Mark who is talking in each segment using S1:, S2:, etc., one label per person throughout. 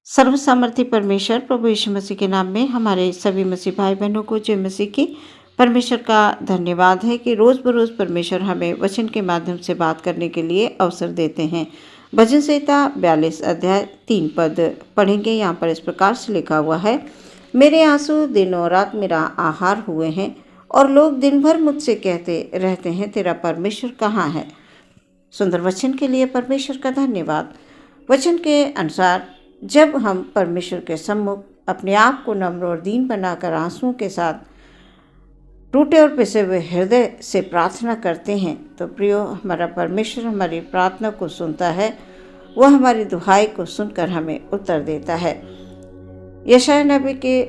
S1: सर्व सामर्थ्य परमेश्वर प्रभु यीशु मसीह के नाम में हमारे सभी मसीह भाई बहनों को जय मसीह की। परमेश्वर का धन्यवाद है कि रोज़ बरोज़ परमेश्वर हमें वचन के माध्यम से बात करने के लिए अवसर देते हैं। भजन संहिता 42 अध्याय 3 पद पढ़ेंगे। यहाँ पर इस प्रकार से लिखा हुआ है, मेरे आंसू दिन और रात मेरा आहार हुए हैं और लोग दिन भर मुझसे कहते रहते हैं, तेरा परमेश्वर कहाँ है। सुंदर वचन के लिए परमेश्वर का धन्यवाद। वचन के अनुसार जब हम परमेश्वर के सम्मुख अपने आप को नम्र और दीन बनाकर आंसुओं के साथ टूटे और पिसे हुए हृदय से प्रार्थना करते हैं तो प्रियो, हमारा परमेश्वर हमारी प्रार्थना को सुनता है। वह हमारी दुहाई को सुनकर हमें उत्तर देता है। यशायाह नबी के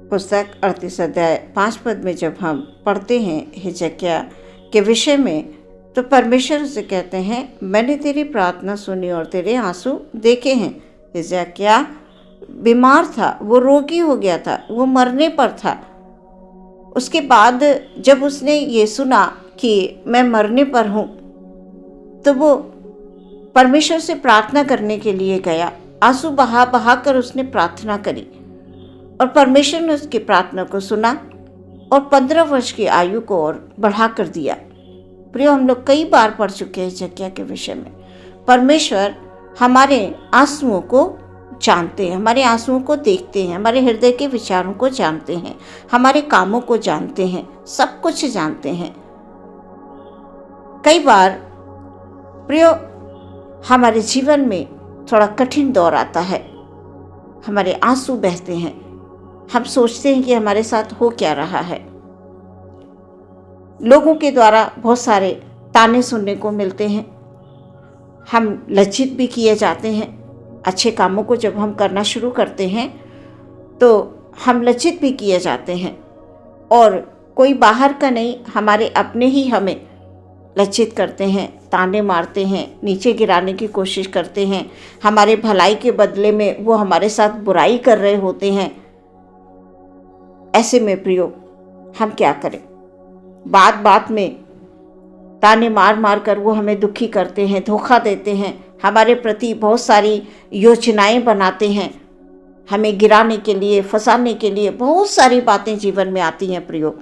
S1: पुस्तक 38 अध्याय 5 पद में जब हम पढ़ते हैं हिजकिय्याह के विषय में, तो परमेश्वर से कहते हैं, मैंने तेरी प्रार्थना सुनी और तेरे आंसू देखे हैं। हिजकिय्याह बीमार था, वो रोगी हो गया था, वो मरने पर था। उसके बाद जब उसने ये सुना कि मैं मरने पर हूँ, तो वो परमेश्वर से प्रार्थना करने के लिए गया। आंसू बहा बहा कर उसने प्रार्थना करी और परमेश्वर ने उसकी प्रार्थना को सुना और 15 वर्ष की आयु को और बढ़ा कर दिया। प्रियो, हम लोग कई बार पढ़ चुके हैं हिजकिय्याह के विषय में। परमेश्वर हमारे आंसुओं को जानते हैं, हमारे आंसुओं को देखते हैं, हमारे हृदय के विचारों को जानते हैं, हमारे कामों को जानते हैं, सब कुछ जानते हैं। कई बार प्रियो, हमारे जीवन में थोड़ा कठिन दौर आता है, हमारे आंसू बहते हैं, हम सोचते हैं कि हमारे साथ हो क्या रहा है। लोगों के द्वारा बहुत सारे ताने सुनने को मिलते हैं, हम लज्जित भी किए जाते हैं। अच्छे कामों को जब हम करना शुरू करते हैं तो हम लज्जित भी किए जाते हैं, और कोई बाहर का नहीं, हमारे अपने ही हमें लज्जित करते हैं, ताने मारते हैं, नीचे गिराने की कोशिश करते हैं। हमारे भलाई के बदले में वो हमारे साथ बुराई कर रहे होते हैं। ऐसे में प्रियो, हम क्या करें? बात बात में ताने मार मार कर वो हमें दुखी करते हैं, धोखा देते हैं, हमारे प्रति बहुत सारी योजनाएं बनाते हैं, हमें गिराने के लिए, फंसाने के लिए बहुत सारी बातें जीवन में आती हैं। प्रियो,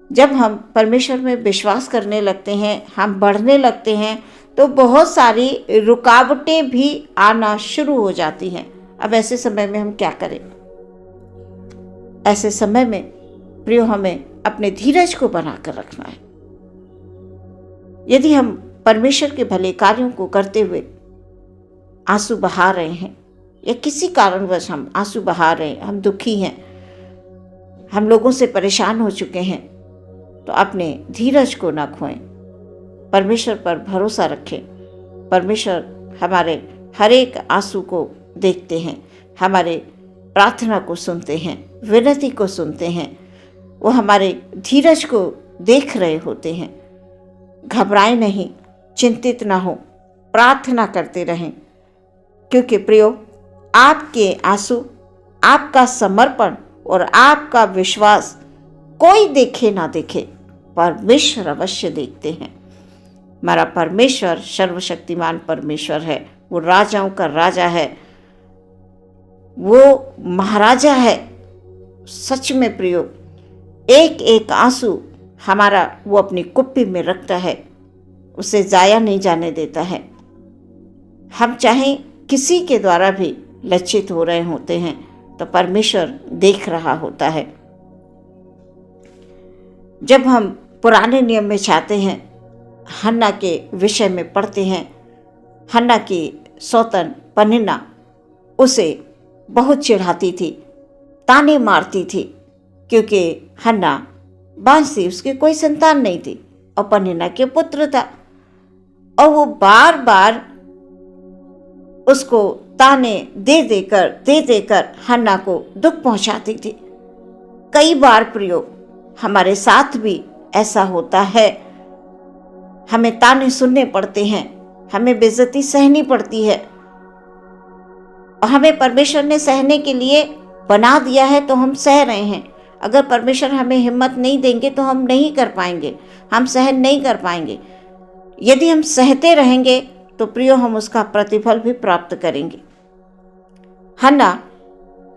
S1: जब हम परमेश्वर में विश्वास करने लगते हैं, हम बढ़ने लगते हैं, तो बहुत सारी रुकावटें भी आना शुरू हो जाती हैं। अब ऐसे समय में हम क्या करें? ऐसे समय में प्रियो, हमें अपने धीरज को बनाकर रखना है। यदि हम परमेश्वर के भले कार्यों को करते हुए आंसू बहा रहे हैं, या किसी कारणवश हम आंसू बहा रहे हैं, हम दुखी हैं, हम लोगों से परेशान हो चुके हैं, तो अपने धीरज को ना खोएं, परमेश्वर पर भरोसा रखें। परमेश्वर हमारे हर एक आंसू को देखते हैं, हमारे प्रार्थना को सुनते हैं, विनती को सुनते हैं। वो हमारे धीरज को देख रहे होते हैं। घबराएं नहीं, चिंतित ना हो, प्रार्थना करते रहें, क्योंकि प्रियो, आपके आंसू, आपका समर्पण और आपका विश्वास कोई देखे ना देखे, परमेश्वर अवश्य देखते हैं। हमारा परमेश्वर सर्वशक्तिमान परमेश्वर है, वो राजाओं का राजा है, वो महाराजा है। सच में प्रियो, एक एक आंसू हमारा वो अपनी कुप्पी में रखता है, उसे जाया नहीं जाने देता है। हम चाहें किसी के द्वारा भी लज्जित हो रहे होते हैं तो परमेश्वर देख रहा होता है। जब हम पुराने नियम में चाहते हैं, हन्ना के विषय में पढ़ते हैं, हन्ना की सौतन पनिन्ना उसे बहुत चिढ़ाती थी, ताने मारती थी, क्योंकि हन्ना बांझ थी, उसकी कोई संतान नहीं थी और पनिन्ना के पुत्र था, और वो बार बार उसको ताने दे देकर हन्ना को दुख पहुंचाती थी। कई बार प्रियो, हमारे साथ भी ऐसा होता है, हमें ताने सुनने पड़ते हैं, हमें बेइज्जती सहनी पड़ती है, और हमें परमेश्वर ने सहने के लिए बना दिया है तो हम सह रहे हैं। अगर परमेश्वर हमें हिम्मत नहीं देंगे तो हम नहीं कर पाएंगे, हम सहन नहीं कर पाएंगे। यदि हम सहते रहेंगे तो प्रियो, हम उसका प्रतिफल भी प्राप्त करेंगे। हन्ना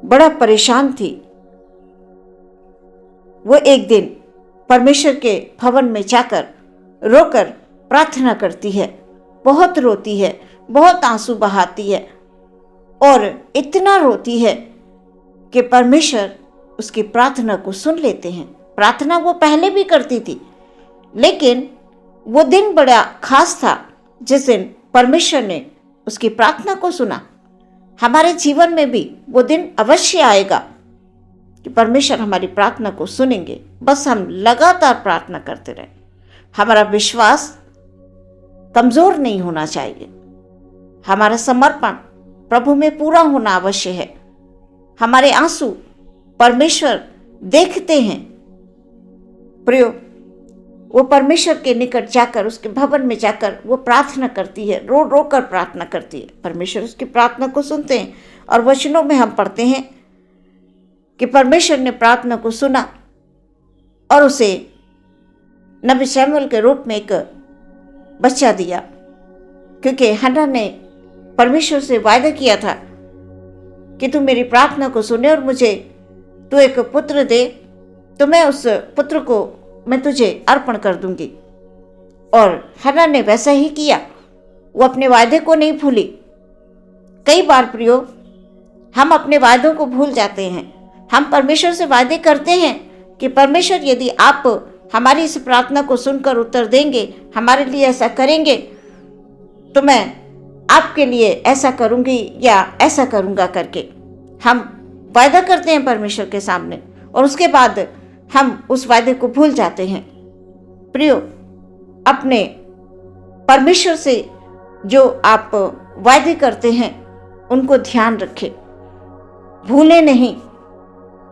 S1: बड़ा परेशान थी। वो एक दिन परमेश्वर के भवन में जाकर रोकर प्रार्थना करती है, बहुत रोती है, बहुत आंसू बहाती है और इतना रोती है कि परमेश्वर उसकी प्रार्थना को सुन लेते हैं। प्रार्थना वो पहले भी करती थी, लेकिन वो दिन बड़ा खास था जिस दिन परमेश्वर ने उसकी प्रार्थना को सुना। हमारे जीवन में भी वो दिन अवश्य आएगा कि परमेश्वर हमारी प्रार्थना को सुनेंगे, बस हम लगातार प्रार्थना करते रहें। हमारा विश्वास कमजोर नहीं होना चाहिए, हमारा समर्पण प्रभु में पूरा होना आवश्यक है। हमारे आंसू परमेश्वर देखते हैं। प्रियो, वो परमेश्वर के निकट जाकर, उसके भवन में जाकर वो प्रार्थना करती है, रो रो कर प्रार्थना करती है। परमेश्वर उसकी प्रार्थना को सुनते हैं और वचनों में हम पढ़ते हैं कि परमेश्वर ने प्रार्थना को सुना और उसे नबी शमूएल के रूप में एक बच्चा दिया, क्योंकि हन्ना ने परमेश्वर से वायदा किया था कि तू मेरी प्रार्थना को सुने और मुझे तू एक पुत्र दे, तो मैं उस पुत्र को मैं तुझे अर्पण कर दूंगी। और हन्ना ने वैसा ही किया, वो अपने वायदे को नहीं भूली। कई बार प्रियो, हम अपने वायदों को भूल जाते हैं। हम परमेश्वर से वायदे करते हैं कि परमेश्वर यदि आप हमारी इस प्रार्थना को सुनकर उत्तर देंगे, हमारे लिए ऐसा करेंगे, तो मैं आपके लिए ऐसा करूंगी या ऐसा करूंगा करके हम वायदा करते हैं परमेश्वर के सामने, और उसके बाद हम उस वायदे को भूल जाते हैं। प्रियो, अपने परमेश्वर से जो आप वायदे करते हैं उनको ध्यान रखें, भूलें नहीं,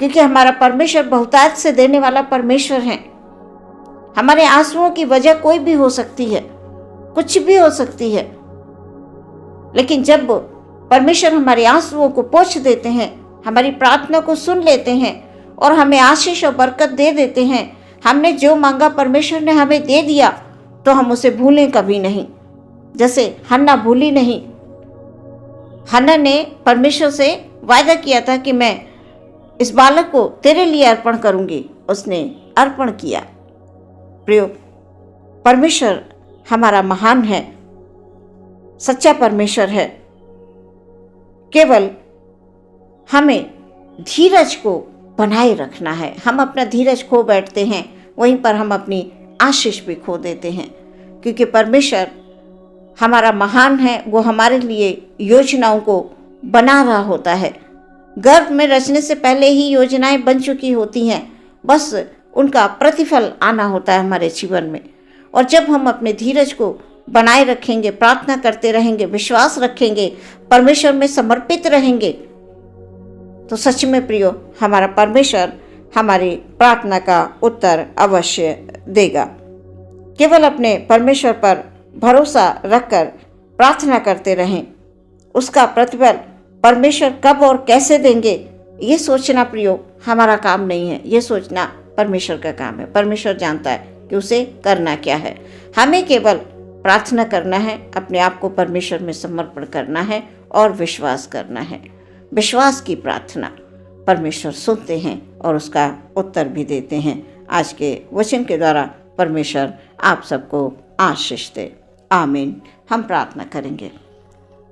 S1: क्योंकि हमारा परमेश्वर बहुतायत से देने वाला परमेश्वर है। हमारे आंसुओं की वजह कोई भी हो सकती है, कुछ भी हो सकती है, लेकिन जब परमेश्वर हमारे आंसुओं को पोंछ देते हैं, हमारी प्रार्थना को सुन लेते हैं और हमें आशीष और बरकत दे देते हैं, हमने जो मांगा परमेश्वर ने हमें दे दिया, तो हम उसे भूलें कभी नहीं। जैसे हन्ना भूली नहीं। हन्ना ने परमेश्वर से वायदा किया था कि मैं इस बालक को तेरे लिए अर्पण करूंगी, उसने अर्पण किया। प्रियो, परमेश्वर हमारा महान है, सच्चा परमेश्वर है। केवल हमें धीरज को बनाए रखना है। हम अपना धीरज खो बैठते हैं, वहीं पर हम अपनी आशीष भी खो देते हैं, क्योंकि परमेश्वर हमारा महान है। वो हमारे लिए योजनाओं को बना रहा होता है। गर्भ में रचने से पहले ही योजनाएं बन चुकी होती हैं, बस उनका प्रतिफल आना होता है हमारे जीवन में। और जब हम अपने धीरज को बनाए रखेंगे, प्रार्थना करते रहेंगे, विश्वास रखेंगे, परमेश्वर में समर्पित रहेंगे, तो सच में प्रियो, हमारा परमेश्वर हमारी प्रार्थना का उत्तर अवश्य देगा। केवल अपने परमेश्वर पर भरोसा रखकर प्रार्थना करते रहें। उसका प्रतिफल परमेश्वर कब और कैसे देंगे, ये सोचना प्रियो हमारा काम नहीं है, ये सोचना परमेश्वर का काम है। परमेश्वर जानता है कि उसे करना क्या है। हमें केवल प्रार्थना करना है, अपने आप को परमेश्वर में समर्पण करना है और विश्वास करना है। विश्वास की प्रार्थना परमेश्वर सुनते हैं और उसका उत्तर भी देते हैं। आज के वचन के द्वारा परमेश्वर आप सबको आशीष दे। आमीन। हम प्रार्थना करेंगे।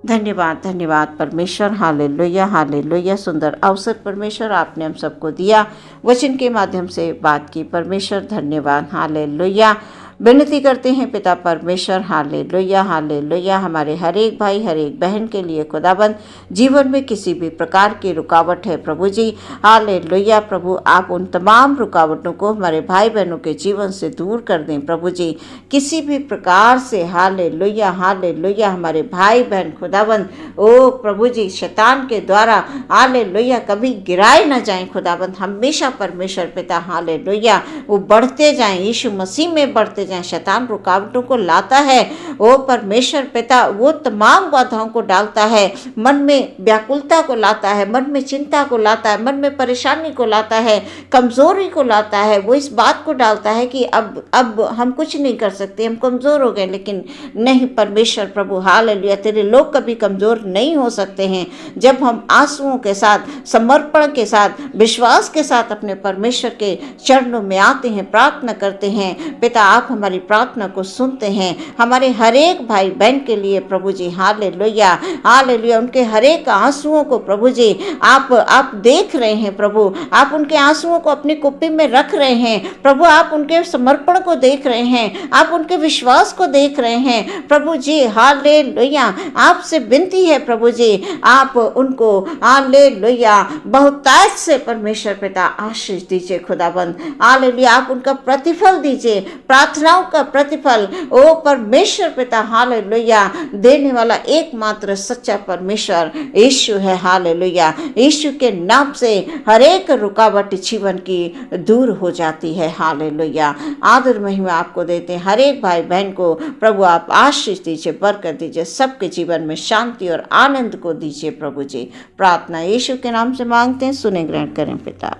S1: धन्यवाद, धन्यवाद परमेश्वर। Hallelujah, hallelujah. सुंदर अवसर परमेश्वर आपने हम सबको दिया, वचन के माध्यम से बात की। परमेश्वर धन्यवाद, हालेलुया। विनती करते हैं पिता परमेश्वर, हालेलुया, हालेलुया। हमारे हर एक भाई, हर एक बहन के लिए खुदाबंद जीवन में किसी भी प्रकार की रुकावट है प्रभु जी, हालेलुया। प्रभु आप उन तमाम रुकावटों को हमारे भाई बहनों के जीवन से दूर कर दें प्रभु जी। किसी भी प्रकार से हालेलुया, हालेलुया, हमारे भाई बहन खुदाबंद ओ प्रभु जी शैतान के द्वारा हालेलुया कभी गिराए न जाएं खुदाबंद। हमेशा परमेश्वर पिता हालेलुया वो बढ़ते जाएं, यीशु मसीह में बढ़ते जहाँ शैतान रुकावटों को लाता है, ओ परमेश्वर पिता वो तमाम बाधाओं को डालता है, मन में व्याकुलता को लाता है, मन में चिंता को लाता है, मन में परेशानी को लाता है, कमज़ोरी को लाता है, वो इस बात को डालता है कि अब हम कुछ नहीं कर सकते, हम कमज़ोर हो गए। लेकिन नहीं परमेश्वर प्रभु, हालेलुया, तेरे लोग कभी कमज़ोर नहीं हो सकते हैं। जब हम आंसुओं के साथ, समर्पण के साथ, विश्वास के साथ अपने परमेश्वर के चरणों में आते हैं, प्रार्थना करते हैं, पिता आप हमारी प्रार्थना को सुनते हैं। हमारे हर एक भाई बहन के लिए प्रभु जी, हालेलुया हालेलुया, उनके हर एक आंसुओं को प्रभु जी आप देख रहे हैं प्रभु, आप उनके आंसुओं को अपनी कुप्पी में रख रहे हैं प्रभु, आप उनके समर्पण को देख रहे हैं, आप उनके विश्वास को देख रहे हैं प्रभु जी, हालेलुया। आपसे विनती है प्रभु जी, आप उनको हालेलुया बहुतायत से परमेश्वर पिता आशीष दीजिए खुदाबंद, हालेलुया, आप उनका प्रतिफल दीजिए, प्रार्थनाओं का प्रतिफल ओ परमेश्वर पिता, हालेलुया, देने वाला एकमात्र सच्चा परमेश्वर यीशु है, हालेलुया। यीशु के नाम से हर एक रुकावट जीवन की दूर हो जाती है, हालेलुया। आदर महिमा आपको देते हैं, हर एक भाई बहन को प्रभु आप आशीष दीजिए, बरकत दीजिए, सबके जीवन में शांति और आनंद को दीजिए प्रभु जी। प्रार्थना यीशु के नाम से मांगते हैं, सुने ग्रहण करें पिता,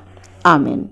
S1: आमीन।